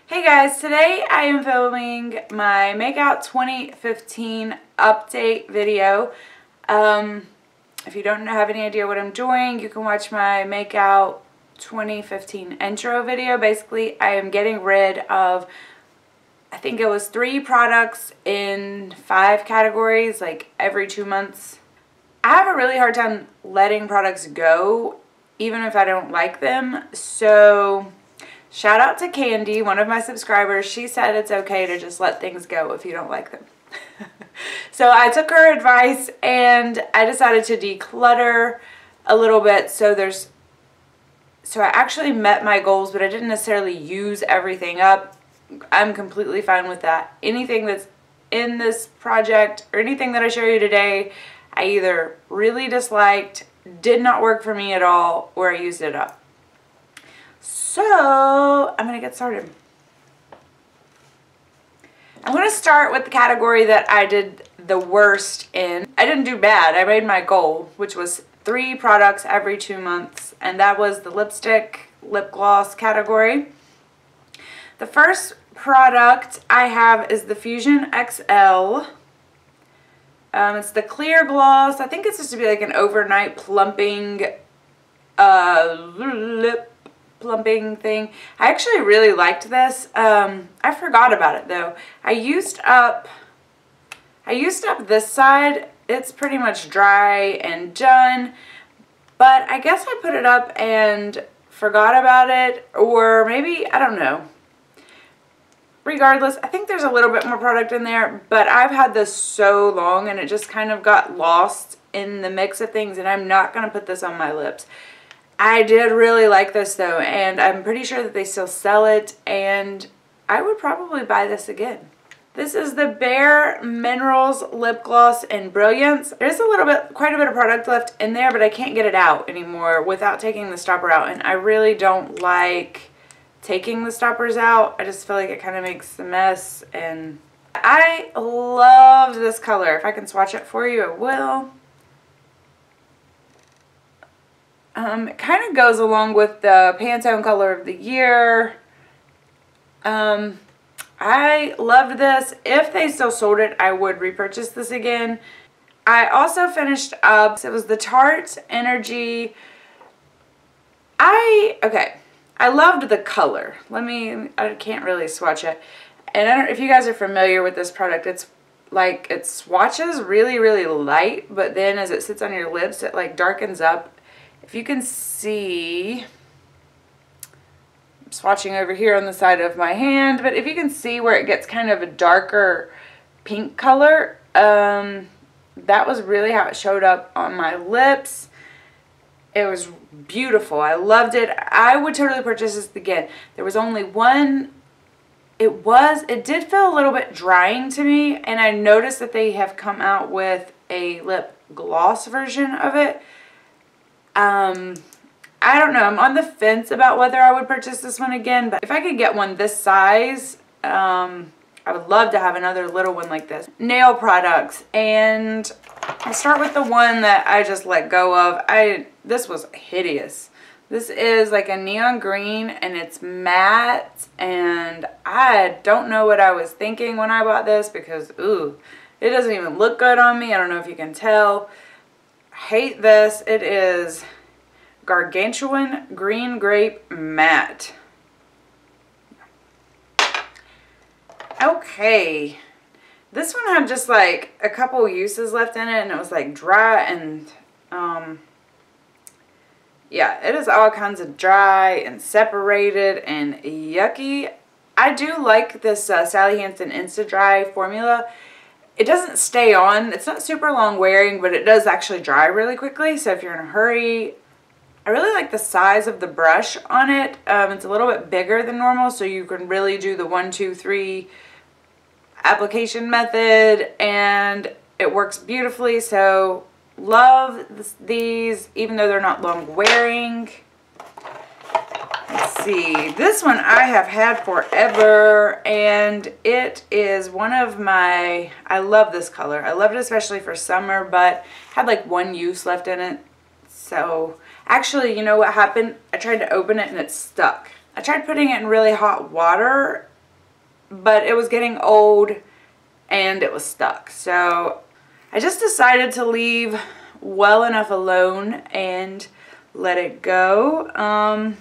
Hey guys, today I am filming my Makeout 2015 update video. If you don't have any idea what I'm doing, you can watch my Makeout 2015 intro video. Basically, I am getting rid of, I think it was 3 products in 5 categories, like every 2 months. I have a really hard time letting products go, even if I don't like them, so shout out to Candy, one of my subscribers. She said it's okay to just let things go if you don't like them. So I took her advice and I decided to declutter a little bit. So I actually met my goals, but I didn't necessarily use everything up. I'm completely fine with that. Anything that's in this project or anything that I show you today, I either really disliked, did not work for me at all, or I used it up. So, I'm going to get started. I'm going to start with the category that I did the worst in. I didn't do bad. I made my goal, which was 3 products every 2 months, and that was the lipstick, lip gloss category. The first product I have is the Fusion XL. It's the clear gloss. I think it's supposed to be like an overnight plumping lip plumping thing. I actually really liked this. I forgot about it though. I used up this side. It's pretty much dry and done, but I guess I put it up and forgot about it, or maybe, I don't know. Regardless, I think there's a little bit more product in there, but I've had this so long and it just kind of got lost in the mix of things, and I'm not going to put this on my lips. I did really like this though, and I'm pretty sure that they still sell it, and I would probably buy this again. This is the Bare Minerals Lip Gloss in Brilliance. There's quite a bit of product left in there, but I can't get it out anymore without taking the stopper out, and I really don't like taking the stoppers out. I just feel like it kind of makes a mess, and I love this color. If I can swatch it for you, I will. It kind of goes along with the Pantone color of the year. I loved this. If they still sold it, I would repurchase this again. I also finished up, so it was the Tarte Energy. Okay, I loved the color. I can't really swatch it. And I don't know if you guys are familiar with this product. It's like, it swatches really, really light, but then as it sits on your lips, it like darkens up. If you can see, I'm swatching over here on the side of my hand, but if you can see where it gets kind of a darker pink color, that was really how it showed up on my lips. It was beautiful. I loved it. I would totally purchase this again. There was only one. It did feel a little bit drying to me, and I noticed that they have come out with a lip gloss version of it. I don't know. I'm on the fence about whether I would purchase this one again, but if I could get one this size, I would love to have another little one like this. Nail products, and I'll start with the one that I just let go of. This was hideous. This is like a neon green, and it's matte, and I don't know what I was thinking when I bought this, because, ooh, it doesn't even look good on me. I don't know if you can tell. Hate this. It is Gargantuan Green Grape Matte. Okay, this one had just like a couple uses left in it, and it was like dry and yeah, it is all kinds of dry and separated and yucky. I do like this Sally Hansen Insta-Dri formula. It doesn't stay on. It's not super long wearing, but it does actually dry really quickly. So if you're in a hurry, I really like the size of the brush on it. It's a little bit bigger than normal, so you can really do the 1, 2, 3 application method, and it works beautifully. So love these, even though they're not long wearing. Let's see, this one I have had forever, and it is one of my, I love this color. I love it especially for summer, but had like 1 use left in it. So actually, you know what happened? I tried to open it and it stuck. I tried putting it in really hot water but it was getting old and it was stuck. So I just decided to leave well enough alone and let it go.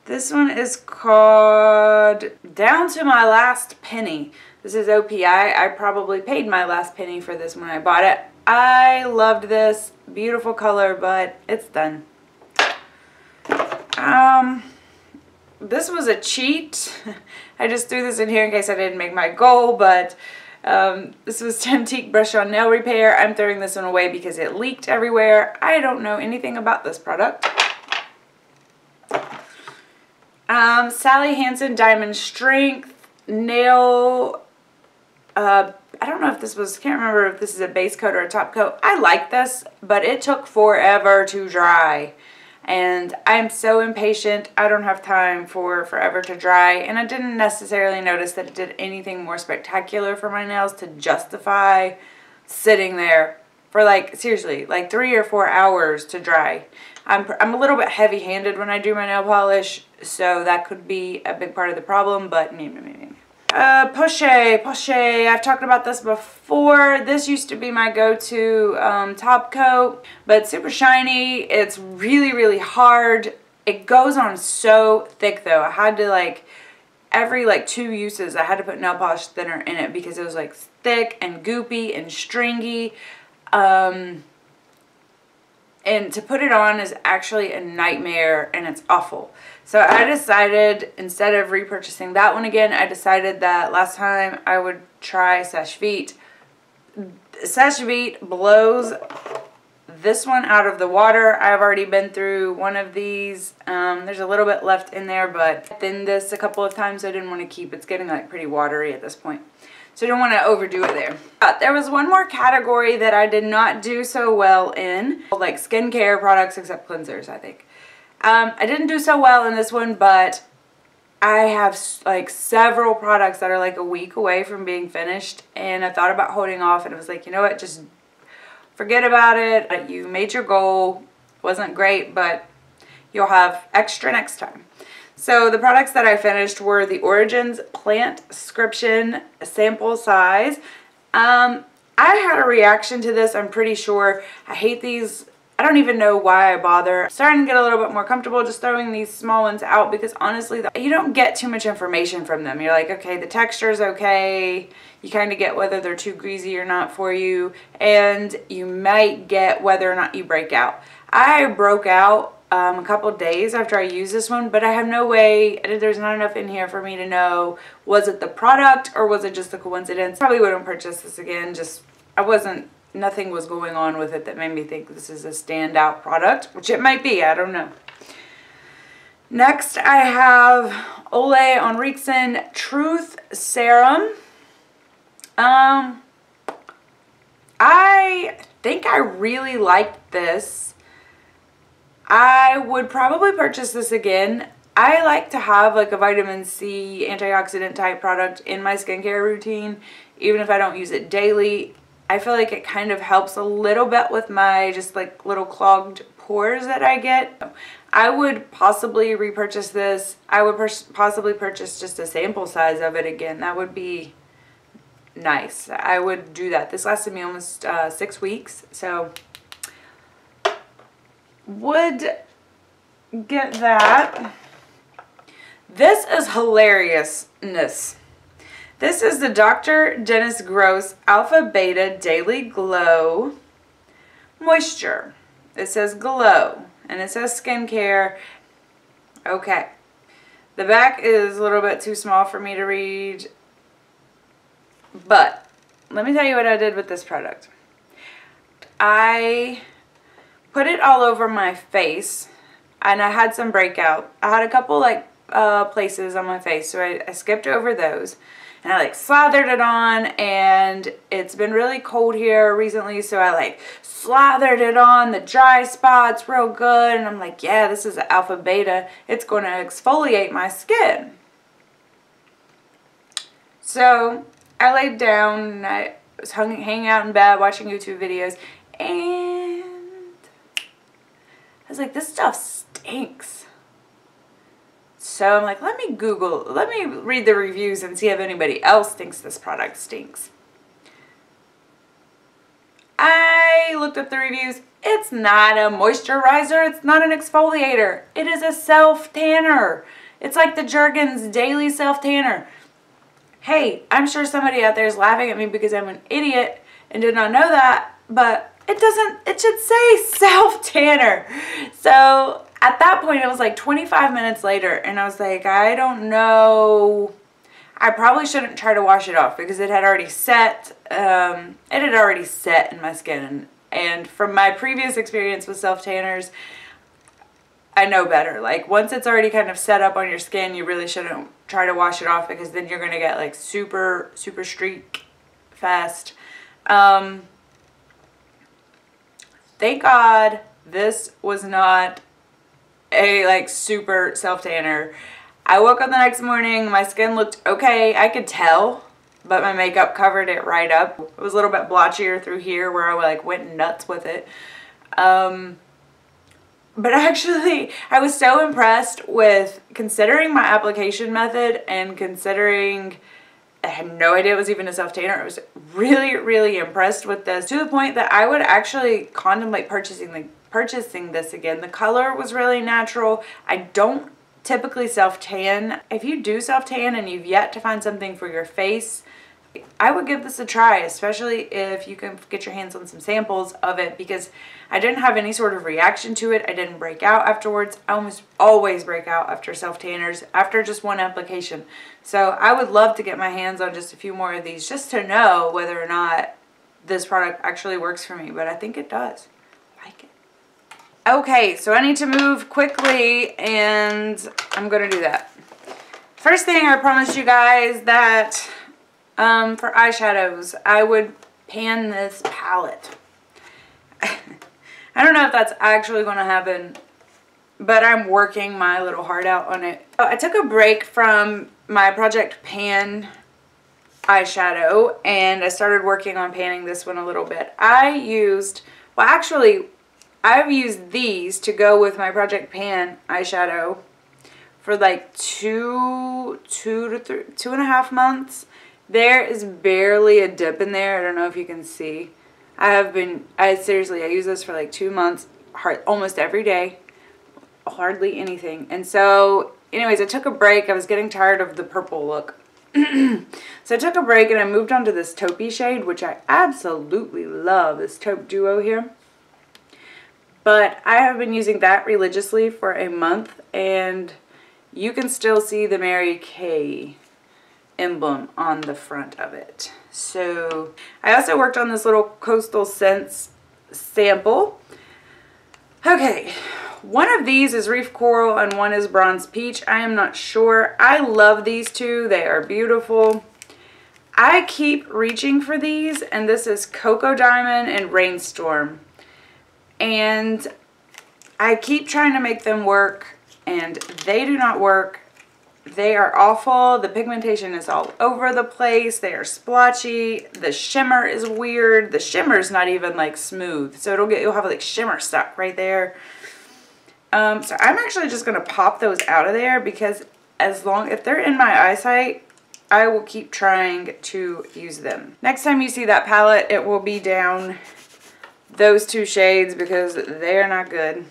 This one is called Down to My Last Penny. This is OPI. I probably paid my last penny for this when I bought it. I loved this. Beautiful color, but it's done. This was a cheat. I just threw this in here in case I didn't make my goal, but this was Temptique Brush On Nail Repair. I'm throwing this one away because it leaked everywhere. I don't know anything about this product. Sally Hansen Diamond Strength Nail, I don't know if this was, can't remember if this is a base coat or a top coat. I like this, but it took forever to dry. And I'm so impatient, I don't have time for forever to dry. And I didn't necessarily notice that it did anything more spectacular for my nails to justify sitting there for like, seriously, like 3 or 4 hours to dry. I'm a little bit heavy-handed when I do my nail polish, so that could be a big part of the problem, but Poshé, I've talked about this before. This used to be my go-to top coat, but it's super shiny. It's really, really hard. It goes on so thick though. I had to like, every like 2 uses, I had to put nail polish thinner in it because it was like thick and goopy and stringy. And to put it on is actually a nightmare and it's awful. So I decided, instead of repurchasing that one again, I decided that last time I would try Seche Vite. Seche Vite blows this one out of the water. I've already been through one of these. There's a little bit left in there, but I thinned this a couple of times. I didn't want to keep. It's getting like pretty watery at this point. So I don't want to overdo it there. There was one more category that I did not do so well in, like skincare products except cleansers, I think. I didn't do so well in this one, but I have like several products that are like a week away from being finished, and I thought about holding off, and I was like, you know what, just forget about it. You made your goal. Wasn't great, but you'll have extra next time. So the products that I finished were the Origins Plantscription sample size. I had a reaction to this, I'm pretty sure. I hate these. I don't even know why I bother. I'm starting to get a little bit more comfortable just throwing these small ones out because honestly, you don't get too much information from them. You're like, okay, the texture is okay. You kind of get whether they're too greasy or not for you. And you might get whether or not you break out. I broke out a couple days after I used this one, but I have no way, there's not enough in here for me to know, was it the product or was it just a coincidence? Probably wouldn't purchase this again. Just, nothing was going on with it that made me think this is a standout product, which it might be, I don't know. Next I have Olay Henrikson Truth Serum. I think I really liked this. I would probably purchase this again. I like to have like a vitamin C antioxidant type product in my skincare routine, even if I don't use it daily. I feel like it kind of helps a little bit with my just like little clogged pores that I get. I would possibly repurchase this. I would possibly purchase just a sample size of it again. That would be nice. I would do that. This lasted me almost 6 weeks, so would get that. This is hilariousness. This is the Dr. Dennis Gross Alpha Beta Daily Glow Moisture. It says glow and it says skincare. Okay. The back is a little bit too small for me to read, but let me tell you what I did with this product. I put it all over my face, and I had some breakout. I had a couple like places on my face, so I skipped over those, and I like slathered it on. And it's been really cold here recently, so I like slathered it on the dry spots real good, and I'm like, yeah, this is Alpha Beta. It's going to exfoliate my skin. So I laid down and I was hanging out in bed watching YouTube videos, and I was like, this stuff stinks. So I'm like, let me read the reviews and see if anybody else thinks this product stinks. I looked up the reviews. It's not a moisturizer. It's not an exfoliator. It is a self-tanner. It's like the Jergens Daily Self-Tanner. Hey, I'm sure somebody out there is laughing at me because I'm an idiot and did not know that, but it should say self-tanner. So at that point, it was like 25 minutes later, and I was like, I don't know. I probably shouldn't try to wash it off because it had already set. It had already set in my skin, and from my previous experience with self-tanners, I know better. Like, once it's already kind of set up on your skin, you really shouldn't try to wash it off because then you're going to get like super streak fast. Thank God this was not a like super self-tanner. I woke up the next morning, my skin looked okay. I could tell, but my makeup covered it right up. It was a little bit blotchier through here where I like went nuts with it. But actually, I was so impressed with, considering my application method and considering I had no idea it was even a self-tanner. I was really impressed with this, to the point that I would actually contemplate purchasing this again. The color was really natural. I don't typically self-tan. If you do self-tan and you've yet to find something for your face, I would give this a try, especially if you can get your hands on some samples of it, because I didn't have any sort of reaction to it. I didn't break out afterwards. I almost always break out after self-tanners, after just one application. So I would love to get my hands on just a few more of these just to know whether or not this product actually works for me, but I think it does. I like it. Okay, so I need to move quickly, and I'm going to do that. First thing, I promised you guys that for eyeshadows, I would pan this palette. I don't know if that's actually going to happen, but I'm working my little heart out on it. I took a break from my Project Pan eyeshadow, and I started working on panning this one a little bit. I've used these to go with my Project Pan eyeshadow for like 2.5 months. There is barely a dip in there. I don't know if you can see. Seriously, I use this for like 2 months, almost every day, hardly anything. And so, anyways, I took a break. I was getting tired of the purple look. So I took a break and I moved on to this taupey shade, which I absolutely love, this taupe duo here. But I have been using that religiously for a month, and you can still see the Mary Kay emblem on the front of it. So I also worked on this little Coastal Scents sample. Okay, one of these is Reef Coral and one is Bronze Peach. I am not sure. I love these two. They are beautiful. I keep reaching for these, and this is Cocoa Diamond and Rainstorm. And I keep trying to make them work, and they do not work. They are awful. The pigmentation is all over the place. They are splotchy. The shimmer is weird. The shimmer is not even like smooth, so you'll have like shimmer stuck right there. So I'm actually just gonna pop those out of there, because if they're in my eyesight, I will keep trying to use them. Next time you see that palette, it will be down those two shades because they are not good.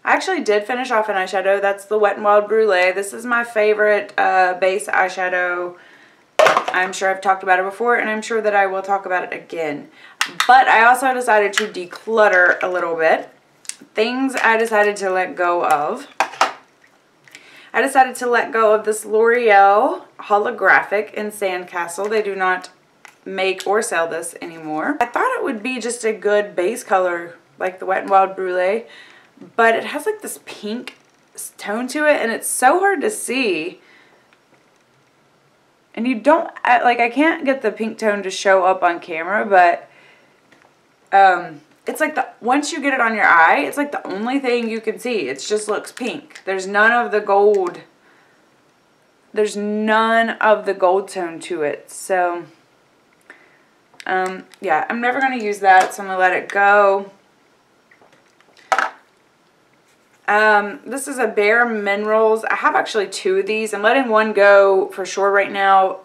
I actually did finish off an eyeshadow. That's the Wet n Wild Brulee. This is my favorite base eyeshadow. I'm sure I've talked about it before, and I'm sure that I will talk about it again. But I also decided to declutter a little bit. Things I decided to let go of. I decided to let go of this L'Oreal Holographic in Sandcastle. They do not make or sell this anymore. I thought it would be just a good base color like the Wet n Wild Brulee, but it has like this pink tone to it, and it's so hard to see. And you don't, I can't get the pink tone to show up on camera, but it's like once you get it on your eye, it's like the only thing you can see. It just looks pink. There's none of the gold. There's none of the gold tone to it. So yeah, I'm never going to use that, so I'm going to let it go. This is a Bare Minerals. I have actually 2 of these. I'm letting one go for sure right now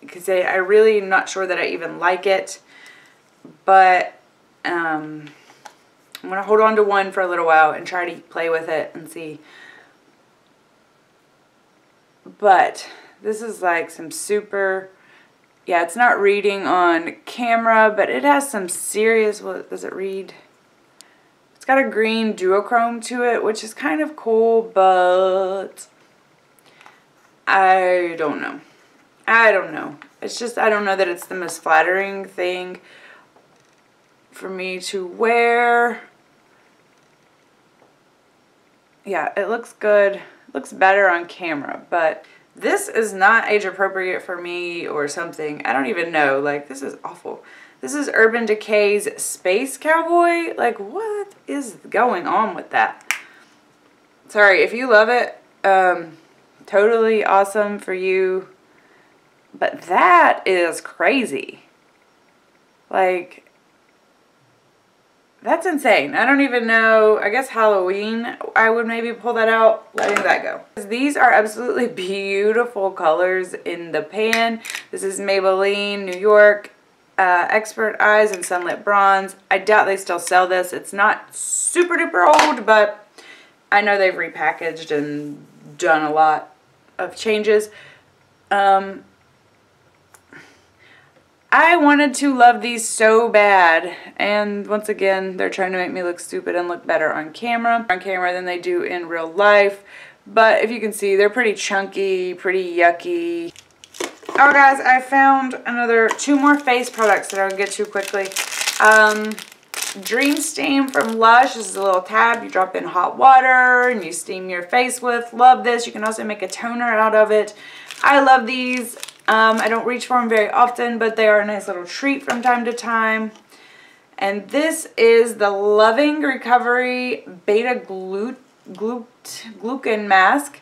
because I really am not sure that I even like it. But I'm going to hold on to one for a little while and try to play with it and see. But this is like some super, yeah, it's not reading on camera, but it has some serious, what does it read? It's got a green duochrome to it, which is kind of cool, but I don't know. I don't know. It's just, I don't know that it's the most flattering thing for me to wear. Yeah, it looks good. It looks better on camera, but this is not age appropriate for me or something. I don't even know. Like, this is awful. This is Urban Decay's Space Cowboy. Like, what is going on with that? Sorry, if you love it, totally awesome for you. But that is crazy. Like, that's insane. I don't even know. I guess Halloween, I would maybe pull that out, letting that go. These are absolutely beautiful colors in the pan. This is Maybelline New York Expert Eyes and Sunlit Bronze. I doubt they still sell this. It's not super duper old, but I know they've repackaged and done a lot of changes. I wanted to love these so bad, and once again, they're trying to make me look stupid and look better on camera than they do in real life. But if you can see, they're pretty chunky, pretty yucky. Oh guys, I found another 2 more face products that I'll get to quickly. Dream Steam from Lush. This is a little tab you drop in hot water and you steam your face with. Love this. You can also make a toner out of it. I love these. I don't reach for them very often, but they are a nice little treat from time to time. And this is the Loving Recovery Beta-glucen mask.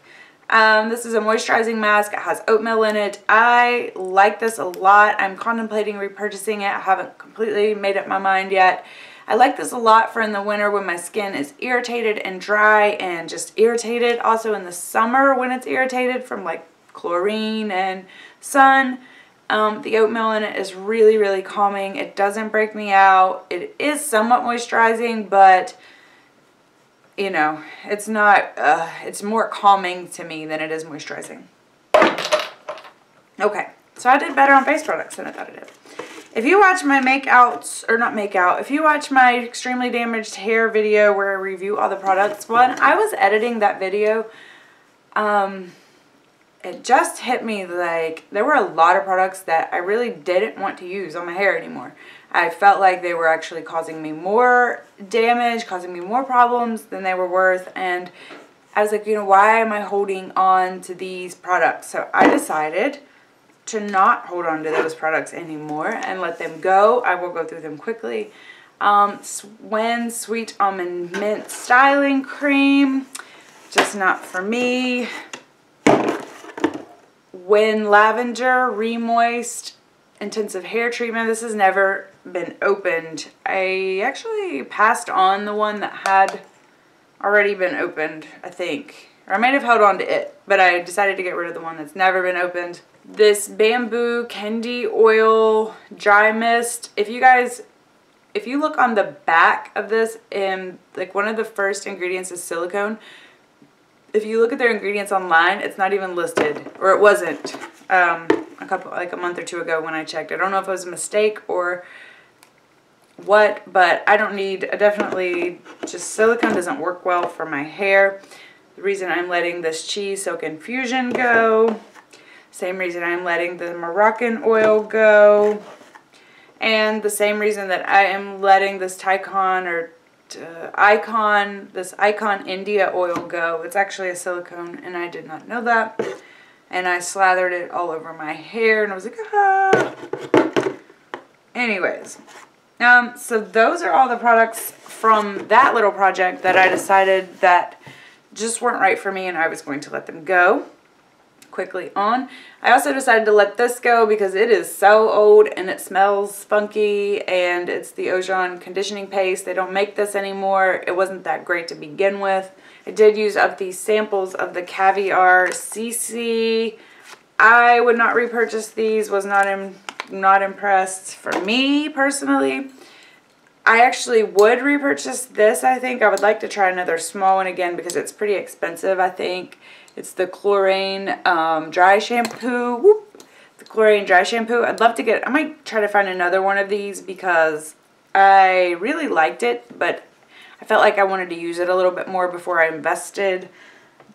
This is a moisturizing mask. It has oatmeal in it. I like this a lot. I'm contemplating repurchasing it. I haven't completely made up my mind yet. I like this a lot for in the winter when my skin is irritated and dry and just irritated. Also in the summer when it's irritated from like chlorine and sun. The oatmeal in it is really, really calming. It doesn't break me out. It is somewhat moisturizing, but you know, it's not, it's more calming to me than it is moisturizing. Okay, so I did better on face products than I thought I did. If you watch my Makeouts, or not Makeout, if you watch my extremely damaged hair video where I review all the products, when I was editing that video, it just hit me like there were a lot of products that I really didn't want to use on my hair anymore. I felt like they were actually causing me more damage, causing me more problems than they were worth, and I was like, you know, why am I holding on to these products? So I decided to not hold on to those products anymore and let them go. I will go through them quickly. Swen Sweet Almond Mint Styling Cream, just not for me. When Lavender Remoist Intensive Hair Treatment. This has never been opened. I actually passed on the one that had already been opened, I think. Or I might have held on to it, but I decided to get rid of the one that's never been opened. This Bamboo Candy Oil Dry Mist. If you look on the back of this, like one of the first ingredients is silicone. If you look at their ingredients online, it's not even listed, or it wasn't like a month or 2 ago when I checked. I don't know if it was a mistake or what, but I don't need, definitely just silicone doesn't work well for my hair. The reason I'm letting this Cheese Silk Infusion go, same reason I'm letting the Moroccan oil go, and the same reason that I am letting this this Icon India oil go. It's actually a silicone and I did not know that. And I slathered it all over my hair and I was like, ah. Anyways, so those are all the products from that little project that I decided that just weren't right for me and I was going to let them go. Quickly on. I also decided to let this go because it is so old and it smells funky, and it's the Ojon conditioning paste. They don't make this anymore. It wasn't that great to begin with. I did use up these samples of the Caviar CC. I would not repurchase these, was not impressed for me personally. I actually would repurchase this, I think. I would like to try another small one again because it's pretty expensive, I think. It's the Chlorine Dry Shampoo. Whoop. The Chlorine Dry Shampoo. I'd love to get, I might try to find another one of these because I really liked it, but I felt like I wanted to use it a little bit more before I invested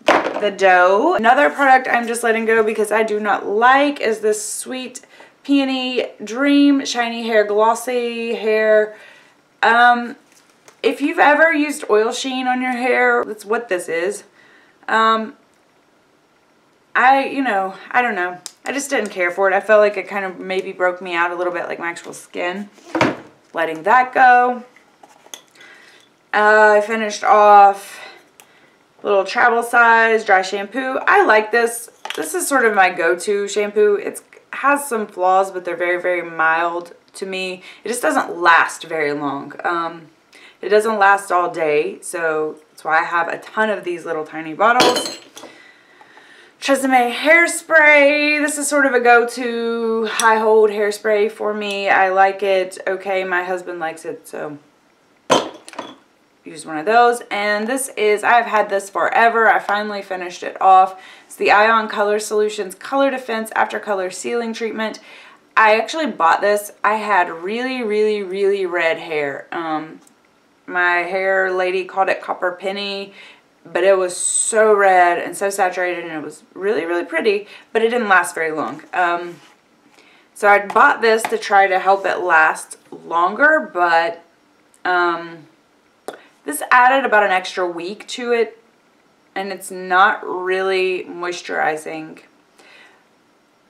the dough. Another product I'm just letting go because I do not like is this Sweet Peony Dream Shiny Hair Glossy Hair. If you've ever used oil sheen on your hair, that's what this is. I don't know. I just didn't care for it. I felt like it kind of maybe broke me out a little bit, like my actual skin. Letting that go. I finished off little travel size dry shampoo. I like this. This is sort of my go-to shampoo. It has some flaws, but they're very, very mild to me. It just doesn't last very long. It doesn't last all day, so that's why I have a ton of these little tiny bottles. Tresemme hairspray. This is sort of a go-to high hold hairspray for me. I like it. Okay, my husband likes it, so use one of those. And this is, I've had this forever. I finally finished it off. It's the Ion Color Solutions Color Defense After Color Sealing Treatment. I actually bought this. I had really, really, really red hair. My hair lady called it copper penny, but it was so red and so saturated, and it was really, really pretty, but it didn't last very long. So I bought this to try to help it last longer, but this added about an extra week to it, and it's not really moisturizing.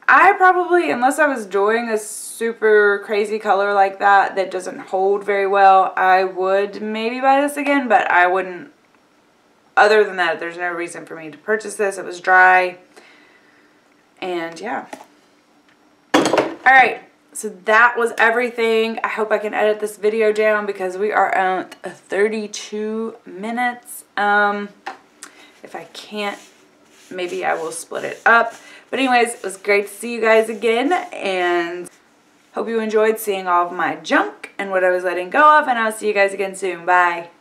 I probably, unless I was doing a super crazy color like that doesn't hold very well, I would maybe buy this again, but I wouldn't. Other than that, there's no reason for me to purchase this. It was dry, and yeah. Alright, so that was everything. I hope I can edit this video down because we are at 32 minutes. If I can't, maybe I will split it up. But anyways, it was great to see you guys again, and hope you enjoyed seeing all of my junk and what I was letting go of, and I'll see you guys again soon. Bye.